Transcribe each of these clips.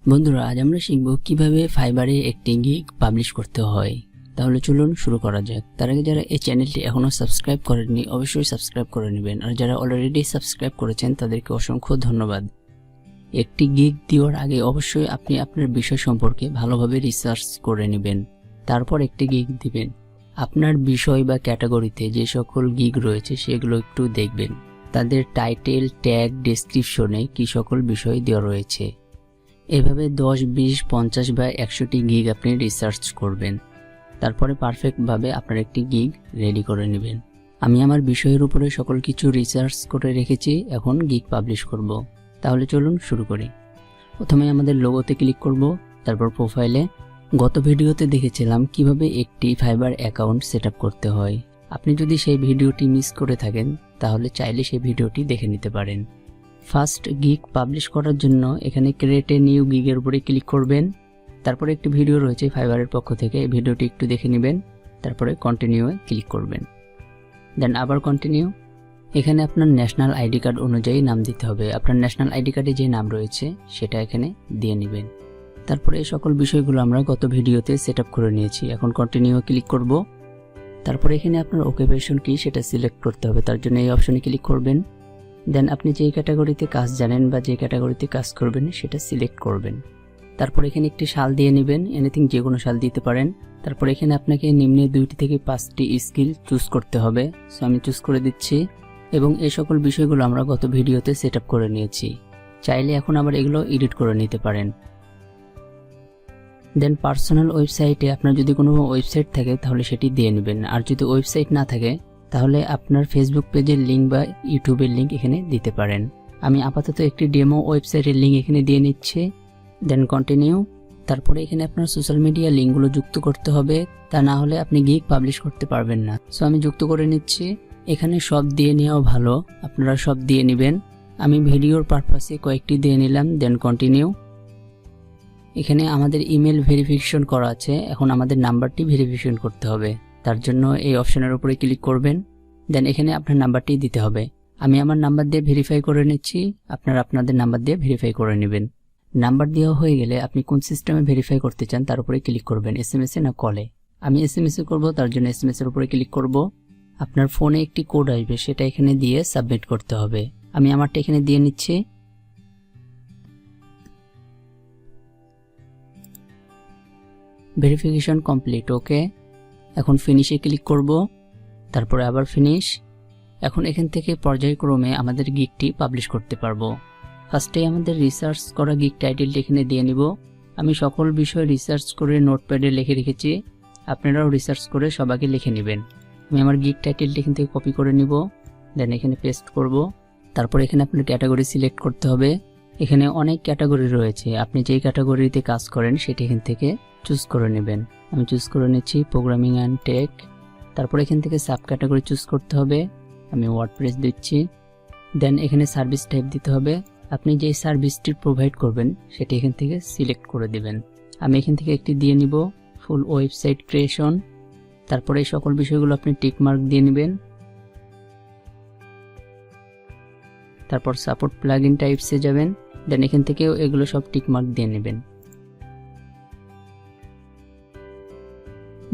বন্ধুরা, আজ আমরা শিখব কিভাবে ফাইবারে একটি গিগ পাবলিশ করতে হয়। তাহলে চলুন শুরু করা যাক। তার আগে যারা এই চ্যানেলটি এখনো সাবস্ক্রাইব করেননি অবশ্যই সাবস্ক্রাইব করে নেবেন, আর যারা অলরেডি সাবস্ক্রাইব করেছেন তাদেরকে অসংখ্য ধন্যবাদ। একটি গিগ দেওয়ার আগে অবশ্যই আপনি আপনার বিষয় সম্পর্কে ভালোভাবে রিসার্চ করে নেবেন, তারপর একটি গিগ দিবেন। আপনার বিষয় বা ক্যাটাগরিতে যে সকল গিগ রয়েছে সেগুলো একটু দেখবেন, তাদের টাইটেল, ট্যাগ, ডেসক্রিপশনে কি সকল বিষয় দেওয়া রয়েছে। এভাবে 10, 20, 50 বা 100টি গিগ আপনি রিসার্চ করবেন, তারপরে পারফেক্টভাবে আপনার একটি গিগ রেডি করে নেবেন। আমি আমার বিষয়ের উপরে সকল কিছু রিসার্চ করে রেখেছি, এখন গিগ পাবলিশ করব। তাহলে চলুন শুরু করি। প্রথমে আমাদের লোগোতে ক্লিক করব, তারপর প্রোফাইলে। গত ভিডিওতে দেখেছিলাম কিভাবে একটি ফাইবার অ্যাকাউন্ট সেটআপ করতে হয়। আপনি যদি সেই ভিডিওটি মিস করে থাকেন তাহলে চাইলে সেই ভিডিওটি দেখে নিতে পারেন। ফার্স্ট গিগ পাবলিশ করার জন্য এখানে ক্রিয়েট এ নিউ গিগের উপরে ক্লিক করবেন। তারপরে একটি ভিডিও রয়েছে ফাইবারের পক্ষ থেকে, এই ভিডিওটি একটু দেখে নেবেন। তারপরে কন্টিনিউ এ ক্লিক করবেন, দেন আবার কন্টিনিউ। এখানে আপনার ন্যাশনাল আইডি কার্ড অনুযায়ী নাম দিতে হবে। আপনার ন্যাশনাল আইডি কার্ডে যে নাম রয়েছে সেটা এখানে দিয়ে নেবেন। তারপরে এই সকল বিষয়গুলো আমরা গত ভিডিওতে সেটআপ করে নিয়েছি। এখন কন্টিনিউ এ ক্লিক করব। তারপরে এখানে আপনার অকুপেশন কি সেটা সিলেক্ট করতে হবে, তার জন্য এই অপশনে ক্লিক করবেন। দেন আপনি যে ক্যাটাগরিতে কাজ জানেন বা যে ক্যাটাগরিতে কাজ করবেন সেটা সিলেক্ট করবেন। তারপর এখানে একটি সাল দিয়ে নেবেন, এনিথিং যে কোনো সাল দিতে পারেন। তারপর এখানে আপনাকে নিম্নে 2 থেকে 5টি স্কিল চুজ করতে হবে, সো আমি চুজ করে দিচ্ছি। এবং এই সকল বিষয়গুলো আমরা গত ভিডিওতে সেটআপ করে নিয়েছি, চাইলে এখন আবার এগুলো এডিট করে নিতে পারেন। দেন পার্সোনাল ওয়েবসাইটে আপনার যদি কোনো ওয়েবসাইট থাকে তাহলে সেটি দিয়ে নেবেন, আর যদি ওয়েবসাইট না থাকে তাহলে আপনার ফেসবুক পেজের লিঙ্ক বা ইউটিউবের লিঙ্ক এখানে দিতে পারেন। আমি আপাতত একটি ডেমো ওয়েবসাইটের লিঙ্ক এখানে দিয়ে নিচ্ছি, দেন কন্টিনিউ। তারপরে এখানে আপনার সোশ্যাল মিডিয়া লিঙ্কগুলো যুক্ত করতে হবে, তা না হলে আপনি গিগ পাবলিশ করতে পারবেন না। সো আমি যুক্ত করে নিচ্ছি। এখানে সব দিয়ে নেওয়া ভালো, আপনারা সব দিয়ে নেবেন। আমি ভিডিওর পারপাসে কয়েকটি দিয়ে নিলাম, দেন কন্টিনিউ। এখানে আমাদের ইমেল ভেরিফিকেশন করা আছে, এখন আমাদের নাম্বারটি ভেরিফিকেশন করতে হবে। তার জন্য এই অপশনের উপরে ক্লিক করবেন, দেন এখানে আপনার নাম্বারটি দিতে হবে। আমি আমার নাম্বার দিয়ে ভেরিফাই করে নিচ্ছি, আপনারা আপনাদের নাম্বার দিয়ে ভেরিফাই করে নেবেন। নাম্বার দেওয়া হয়ে গেলে আপনি কোন সিস্টেমে ভেরিফাই করতে চান তার উপরে ক্লিক করবেন, SMS এ না কলে। আমি SMS এ করব, তার জন্য SMS এর উপরে ক্লিক করব। আপনার ফোনে একটি কোড আসবে, সেটা এখানে দিয়ে সাবমিট করতে হবে। আমি আমারটা এখানে দিয়ে নিচ্ছি। ভেরিফিকেশন কমপ্লিট, ওকে। এখন ফিনিশে ক্লিক করব, তারপরে আবার ফিনিশ। এখন এখান থেকে পর্যায়ক্রমে আমাদের গিগটি পাবলিশ করতে পারবো। ফার্স্টে আমাদের রিসার্চ করা গিগ টাইটেলটি এখানে দিয়ে নিব। আমি সকল বিষয় রিসার্চ করে নোটপ্যাডে লিখে রেখেছি, আপনারাও রিসার্চ করে সবাইকে লিখে নেবেন। আমি আমার গিগ টাইটেলটি এখান থেকে কপি করে নিব, দেন এখানে পেস্ট করব। তারপর এখানে আপনার ক্যাটাগরি সিলেক্ট করতে হবে। এখানে অনেক ক্যাটাগরি রয়েছে, আপনি যেই ক্যাটাগরিতে কাজ করেন সেটি এখান থেকে চুজ করে নেবেন। আমি চুজ করে নিচ্ছি প্রোগ্রামিং অ্যান্ড টেক। তারপর এখান থেকে সাব ক্যাটাগরি চুজ করতে হবে, আমি ওয়ার্ডপ্রেস দিচ্ছি। দেন এখানে সার্ভিস টাইপ দিতে হবে, আপনি যেই সার্ভিসটি প্রোভাইড করবেন সেটি এখান থেকে সিলেক্ট করে দিবেন। আমি এখান থেকে একটি দিয়ে নিব, ফুল ওয়েবসাইট ক্রিয়েশন। তারপরে এই সকল বিষয়গুলো আপনি টিক মার্ক দিয়ে নেবেন। তারপর সাপোর্ট প্লাগইন টাইপসে যাবেন, দেন এখান থেকেও এগুলো সব টিক মার্ক দিয়ে নেবেন।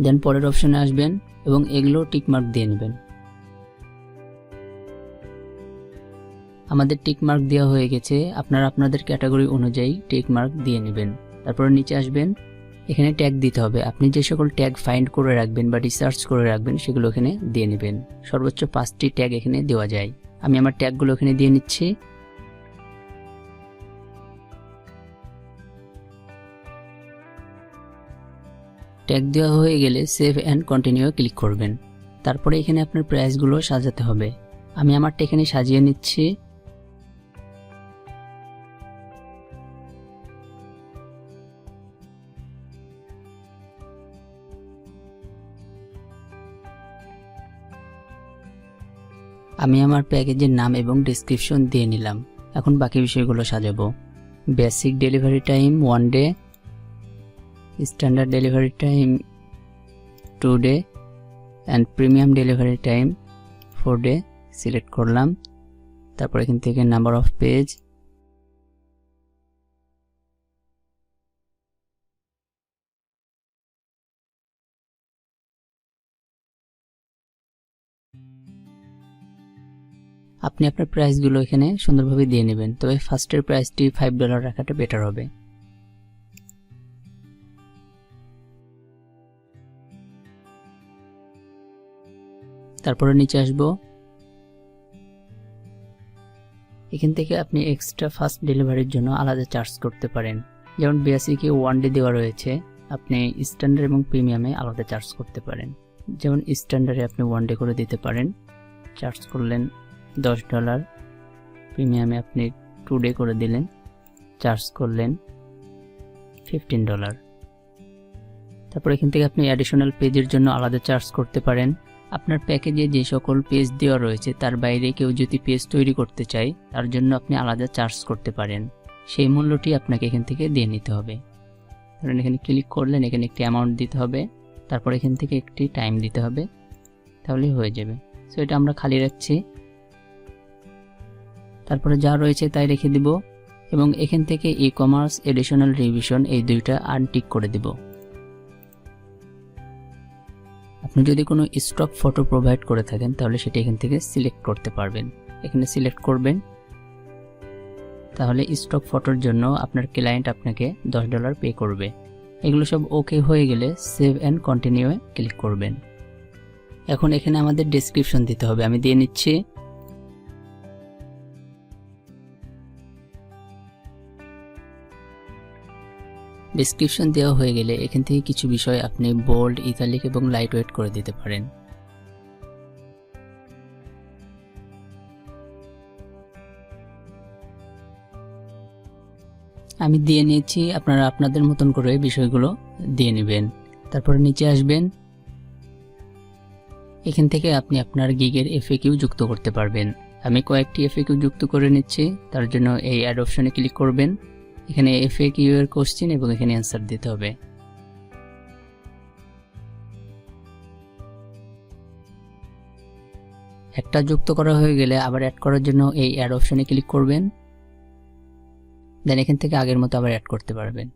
দেন পরের অপশনে আসবেন এবং এগুলো টিক মার্ক দিয়ে নেবেন। আমাদের টিক মার্ক দেওয়া হয়ে গেছে, আপনারা আপনাদের ক্যাটাগরি অনুযায়ী টিক মার্ক দিয়ে নেবেন। তারপরে নিচে আসবেন, এখানে ট্যাগ দিতে হবে। আপনি যে সকল ট্যাগ ফাইন্ড করে রাখবেন বা রিসার্চ করে রাখবেন সেগুলো এখানে দিয়ে নেবেন। সর্বোচ্চ 5টি ট্যাগ এখানে দেওয়া যায়। আমি আমার ট্যাগগুলো এখানে দিয়ে নিচ্ছি। ট্যাগ দেওয়া হয়ে গেলে সেভ অ্যান্ড কন্টিনিউ ক্লিক করবেন। তারপরে এখানে আপনার প্রাইসগুলো সাজাতে হবে। আমি আমারটা এখানে সাজিয়ে নিচ্ছি। আমি আমার প্যাকেজের নাম এবং ডেসক্রিপশন দিয়ে নিলাম। এখন বাকি বিষয়গুলো সাজাবো। Basic delivery time 1 day, standard delivery time 2 day and premium delivery time 4 day select করলাম। তারপর এখান থেকে নাম্বার অফ পেজ, আপনি আপনার প্রাইসগুলো এখানে সুন্দরভাবে দিয়ে নেবেন, তবে ফার্স্টের প্রাইসটি $5 রাখাটা বেটার হবে। তারপরে নিচে আসব, এখান থেকে আপনি এক্সট্রা ফাস্ট ডেলিভারির জন্য আলাদা চার্জ করতে পারেন। যেমন বেসিকে 1 ডে দেওয়া রয়েছে, আপনি স্ট্যান্ডার্ড এবং প্রিমিয়ামে আলাদা চার্জ করতে পারেন। যেমন স্ট্যান্ডার্ডে আপনি 1 ডে করে দিতে পারেন, চার্জ করলেন $10, প্রিমিয়ামে আপনি 2 ডে করে দিলেন, চার্জ করলেন $15। তারপর এখান থেকে আপনি অ্যাডিশনাল পেজের জন্য আলাদা চার্জ করতে পারেন। আপনার প্যাকেজে যে সকল পেজ দেওয়া রয়েছে তার বাইরে কেউ যদি পেজ তৈরি করতে চায় তার জন্য আপনি আলাদা চার্জ করতে পারেন, সেই মূল্যটি আপনাকে এখান থেকে দিয়ে নিতে হবে। কারণ এখানে ক্লিক করলেন, এখানে একটি অ্যামাউন্ট দিতে হবে, তারপর এখান থেকে একটি টাইম দিতে হবে, তাহলেই হয়ে যাবে। সো এটা আমরা খালি রাখছি, তারপরে যা রয়েছে তাই রেখে দিব এবং এখান থেকে ই কমার্স এডিশনাল রিভিশন এই দুইটা আনটিক করে দিব। আপনি যদি কোনো স্টক ফটো প্রোভাইড করে থাকেন তাহলে সেটা এখান থেকে সিলেক্ট করতে পারবেন। এখানে সিলেক্ট করবেন, তাহলে স্টক ফটোর জন্য আপনার ক্লায়েন্ট আপনাকে $10 পে করবে। এগুলো সব ওকে হয়ে গেলে save and continue A click করবেন। এখন এখানে আমাদের ডেসক্রিপশন দিতে হবে, আমি দিয়ে নিচ্ছি। ডেসক্রিপশন দেওয়া হয়ে গেলে এখান থেকে কিছু বিষয় আপনি বোল্ড, ইটালিক এবং লাইট ওয়েট করে দিতে পারেন। আমি দিয়ে নিয়েছি, আপনারা আপনাদের মতন করে বিষয়গুলো দিয়ে নেবেন। তারপরে নিচে আসবেন, এখান থেকে আপনি আপনার গিগের এফএকিউ যুক্ত করতে পারবেন। আমি কয়েকটি এফএকিউ যুক্ত করে নিচ্ছি, তার জন্য এই অ্যাড অপশনে ক্লিক করবেন। এখানে এফএকিউ এর কোশ্চেন এবং এখানে অ্যান্সার দিতে হবে। একটা যুক্ত করা হয়ে গেলে আবার অ্যাড করার জন্য এই অ্যাড অপশনে ক্লিক করবেন, দেন এখান থেকে আগের মতো আবার অ্যাড করতে পারবেন।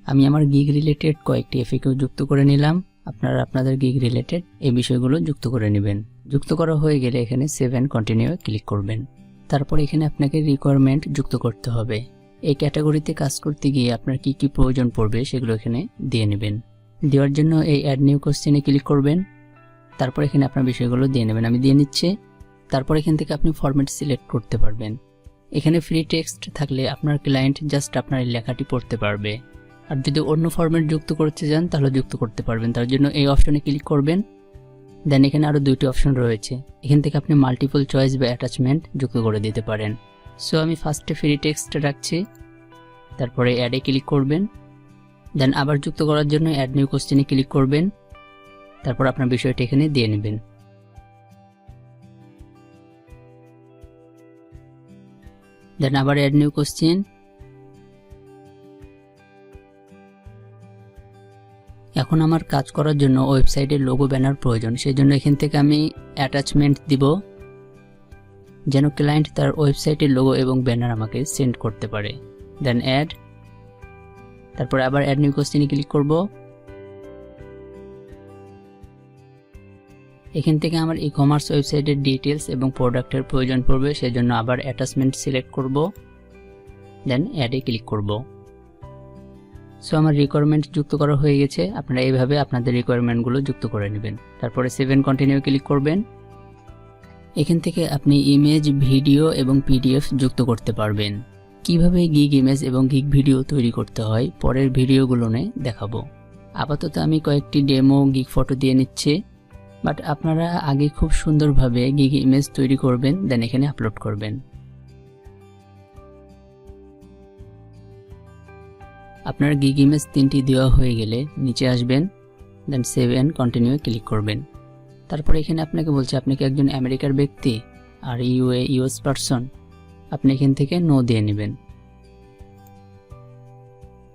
আমি আমার গিগ রিলেটেড কয়েকটি এফএকিউ যুক্ত করে নিলাম, আপনারা আপনাদের গিগ রিলেটেড এই বিষয়গুলো যুক্ত করে নেবেন। যুক্ত করা হয়ে গেলে এখানে সেভ অ্যান্ড কন্টিনিউ ক্লিক করবেন। তারপর এখানে আপনাকে রিকোয়ারমেন্ট যুক্ত করতে হবে। এই ক্যাটাগরিতে কাজ করতে গিয়ে আপনার কি কি প্রয়োজন পড়বে সেগুলো এখানে দিয়ে নেবেন। দেওয়ার জন্য এই অ্যাড নিউ কোশ্চেনে ক্লিক করবেন, তারপর এখানে আপনার বিষয়গুলো দিয়ে নেবেন। আমি দিয়ে নিচ্ছি। তারপর এখান থেকে আপনি ফরম্যাট সিলেক্ট করতে পারবেন। এখানে ফ্রি টেক্সট থাকলে আপনার ক্লায়েন্ট জাস্ট আপনার এই লেখাটি পড়তে পারবে, আর যদি অন্য ফরম্যাট যুক্ত করতে চান তাহলে যুক্ত করতে পারবেন। তার জন্য এই অপশনে ক্লিক করবেন, দেন এখানে আরও দুইটি অপশন রয়েছে, এখান থেকে আপনি মাল্টিপল চয়েস বা অ্যাটাচমেন্ট যুক্ত করে দিতে পারেন। সো আমি ফার্স্টে ফ্রি টেক্সট রাখছি, তারপরে অ্যাডে ক্লিক করবেন, দেন আবার যুক্ত করার জন্য অ্যাড নিউ কোশ্চেনে ক্লিক করবেন, তারপর আপনার বিষয়টি এখানে দিয়ে নেবেন। দেন আবার অ্যাড নিউ কোশ্চেন। এখন আমার কাজ করার জন্য ওয়েবসাইটের লোগো ব্যানার প্রয়োজন, সেই জন্য এখান থেকে আমি অ্যাটাচমেন্ট দিব, যেন ক্লায়েন্ট তার ওয়েবসাইটের লোগো এবং ব্যানার আমাকে সেন্ড করতে পারে। দেন অ্যাড, তারপর আবার অ্যাড নিউ কোশ্চেনে ক্লিক করব। এখান থেকে আমার ই কমার্স ওয়েবসাইটের ডিটেলস এবং প্রোডাক্টের প্রয়োজন পড়বে, সেজন্য আবার অ্যাটাচমেন্ট সিলেক্ট করব, দেন অ্যাডে ক্লিক করব। সো আমার রিকোয়ারমেন্ট যুক্ত করা হয়ে গেছে। আপনারা এইভাবে আপনাদের রিকোয়ারমেন্টগুলো যুক্ত করে নেবেন। তারপরে সেভ এন্ড কন্টিনিউ ক্লিক করবেন। এখান থেকে আপনি ইমেজ, ভিডিও এবং পিডিএফ যুক্ত করতে পারবেন। কিভাবে গিগ ইমেজ এবং গিগ ভিডিও তৈরি করতে হয় পরের ভিডিওগুলোনে দেখাবো। আপাতত আমি কয়েকটি ডেমো গিগ ফটো দিয়ে নিচ্ছি, বাট আপনারা আগে খুব সুন্দরভাবে গিগ ইমেজ তৈরি করবেন, দেন এখানে আপলোড করবেন। আপনার গিগ ইমেজ 3টি দেওয়া হয়ে গেলে নিচে আসবেন, দেন সেভ এন্ড কন্টিনিউ ক্লিক করবেন। তারপর এখানে আপনাকে বলছে আপনি কি একজন আমেরিকার ব্যক্তি আর ইউএস পারসন, আপনি এখান থেকে নো দিয়ে নেবেন,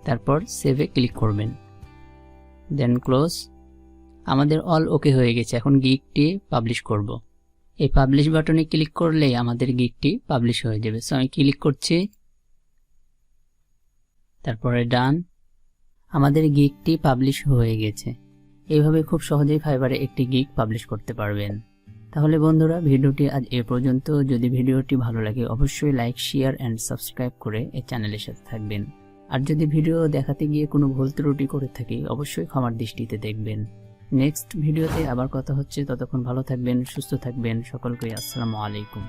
তারপর সেভে ক্লিক করবেন, দেন ক্লোজ। আমাদের অল ওকে হয়ে গেছে। এখন গিগটি পাবলিশ করব। এই পাবলিশ বাটনে ক্লিক করলেই আমাদের গিগটি পাবলিশ হয়ে যাবে। সো আমি ক্লিক করছি, তারপরে ডান। আমাদের গিগটি পাবলিশ হয়ে গেছে। এইভাবে খুব সহজেই ফাইবারে একটি গিগ পাবলিশ করতে পারবেন। তাহলে বন্ধুরা, ভিডিওটি আজ এ পর্যন্ত। যদি ভিডিওটি ভালো লাগে অবশ্যই লাইক, শেয়ার অ্যান্ড সাবস্ক্রাইব করে এই চ্যানেলের সাথে থাকবেন। আর যদি ভিডিও দেখাতে গিয়ে কোনো ভুল ত্রুটি করে থাকি অবশ্যই ক্ষমার দৃষ্টিতে দেখবেন। নেক্সট ভিডিওতে আবার কথা হচ্ছে। ততক্ষণ ভালো থাকবেন, সুস্থ থাকবেন। সকলকে আসসালামু আলাইকুম।